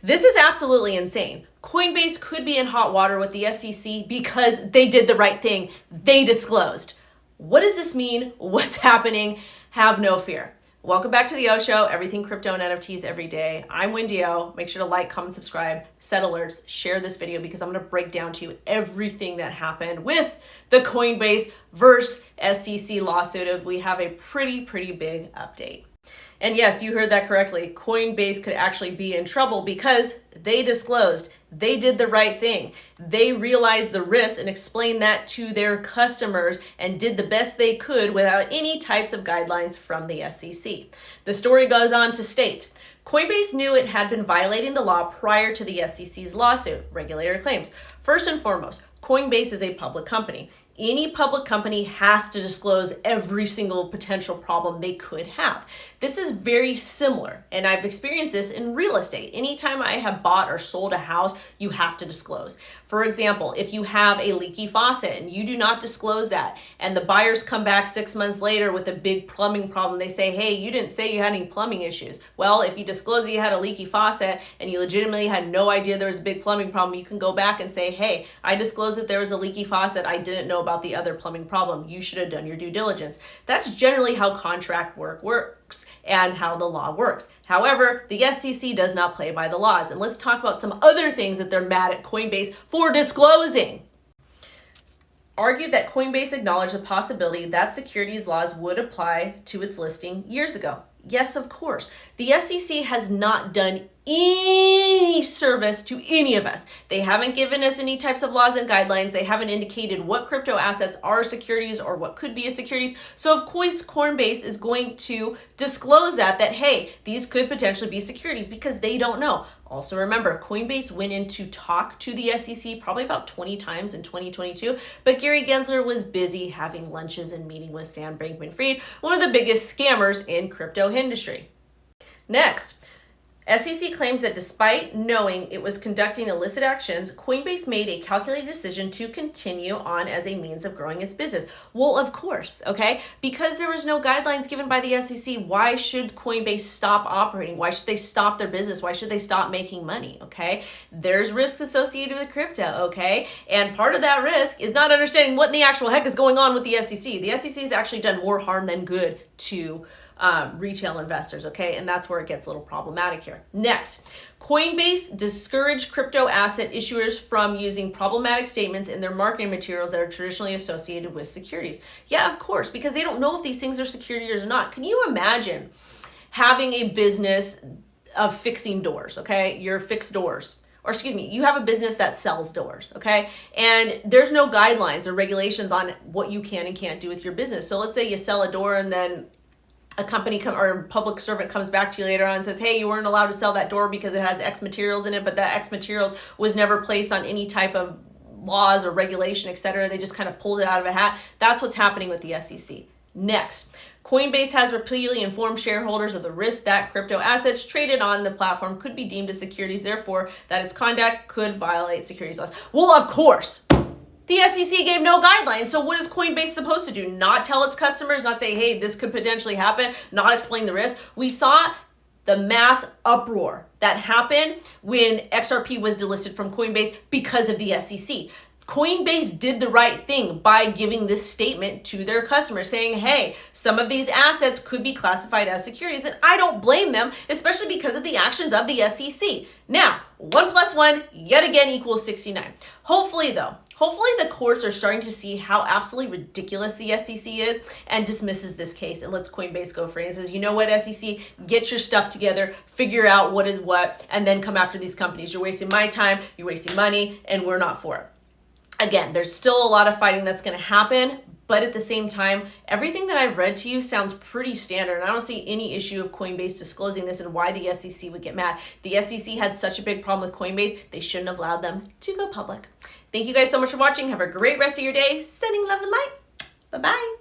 This is absolutely insane. Coinbase could be in hot water with the SEC because they did the right thing. They disclosed. What does this mean? What's happening? Have no fear. Welcome back to the O Show, everything crypto and NFTs every day. I'm WendyO. Make sure to like, comment, subscribe, set alerts, share this video because I'm going to break down to you everything that happened with the Coinbase versus SEC lawsuit. We have a pretty big update. And yes, you heard that correctly. Coinbase could actually be in trouble because they disclosed. They did the right thing. They realized the risk and explained that to their customers and did the best they could without any types of guidelines from the SEC. The story goes on to state, Coinbase knew it had been violating the law prior to the SEC's lawsuit, regulator claims. First and foremost, Coinbase is a public company. Any public company has to disclose every single potential problem they could have. This is very similar, and I've experienced this in real estate. Anytime I have bought or sold a house, you have to disclose. For example, if you have a leaky faucet and you do not disclose that, and the buyers come back 6 months later with a big plumbing problem, they say, hey, you didn't say you had any plumbing issues. Well, if you disclose that you had a leaky faucet and you legitimately had no idea there was a big plumbing problem, you can go back and say, hey, I disclosed that there was a leaky faucet. I didn't know about the other plumbing problem. You should have done your due diligence. That's generally how contract work works and how the law works. However, the SEC does not play by the laws. And let's talk about some other things that they're mad at Coinbase for disclosing. Argued that Coinbase acknowledged the possibility that securities laws would apply to its listing years ago. Yes, of course. The SEC has not done any service to any of us. They haven't given us any types of laws and guidelines. They haven't indicated what crypto assets are securities or what could be a securities. So of course, Coinbase is going to disclose that, hey, these could potentially be securities because they don't know. Also remember, Coinbase went in to talk to the SEC probably about 20 times in 2022, but Gary Gensler was busy having lunches and meeting with Sam Bankman-Fried, one of the biggest scammers in crypto industry. Next, SEC claims that despite knowing it was conducting illicit actions, Coinbase made a calculated decision to continue on as a means of growing its business. Well, of course, okay? Because there was no guidelines given by the SEC, why should Coinbase stop operating? Why should they stop their business? Why should they stop making money, okay? There's risks associated with crypto, okay? And part of that risk is not understanding what in the actual heck is going on with the SEC. The SEC has actually done more harm than good to retail investors, okay? And that's where it gets a little problematic here. Next, Coinbase discouraged crypto asset issuers from using problematic statements in their marketing materials that are traditionally associated with securities. Yeah, of course, because they don't know if these things are securities or not. Can you imagine having a business of fixing doors, okay? You're fixed doors. Or excuse me, you have a business that sells doors, okay? And there's no guidelines or regulations on what you can and can't do with your business. So let's say you sell a door and then a company or a public servant comes back to you later on and says, hey, you weren't allowed to sell that door because it has X materials in it, but that X materials was never placed on any type of laws or regulation, etc. They just kind of pulled it out of a hat. That's what's happening with the SEC. Next, Coinbase has repeatedly informed shareholders of the risk that crypto assets traded on the platform could be deemed as securities, therefore that its conduct could violate securities laws. Well, of course. The SEC gave no guidelines, so what is Coinbase supposed to do? Not tell its customers, not say, hey, this could potentially happen, not explain the risk? We saw the mass uproar that happened when XRP was delisted from Coinbase because of the SEC. Coinbase did the right thing by giving this statement to their customers saying, hey, some of these assets could be classified as securities, and I don't blame them, especially because of the actions of the SEC. Now, 1 + 1 yet again equals 69. Hopefully the courts are starting to see how absolutely ridiculous the SEC is and dismisses this case and lets Coinbase go free and says, you know what, SEC, get your stuff together, figure out what is what, and then come after these companies. You're wasting my time, you're wasting money, and we're not for it. Again, there's still a lot of fighting that's going to happen, but at the same time, everything that I've read to you sounds pretty standard. I don't see any issue of Coinbase disclosing this and why the SEC would get mad. The SEC had such a big problem with Coinbase, they shouldn't have allowed them to go public. Thank you guys so much for watching. Have a great rest of your day. Sending love and light. Bye-bye.